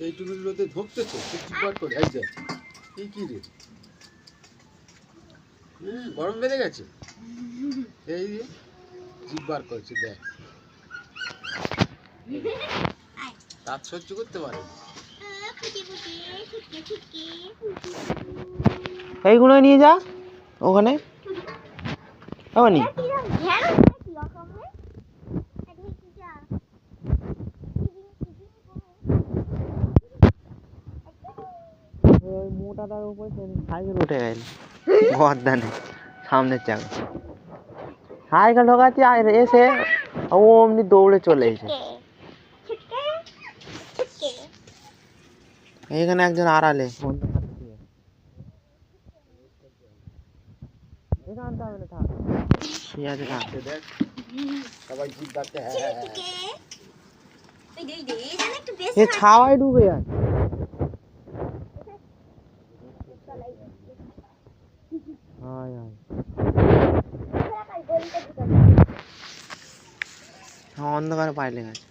এইটুকুর রোদে ধরতেছে চিৎপাট করে এই যে কি রে গরম বেড়ে গেছে এই জিভ বার করছে দেখ দাঁত সহ্য করতে পারে এইগুলো নিয়ে যা ওখানে নি মোটাটার উপরে সাইকেল উঠে গেল গর্দানে সামনের চাকা সাইকেল ঢোকাচ্ছি আর এসে ও অমনি দৌড়ে চলে এসে এখানে একজন আড়ালে আনতে হবে না থাক ঠিক আছে থাক দেখ সবাই জিভ ডাকতে এ ছাওয়ায় ঢুকে যায় অন্ধকারে পাইলে গেছে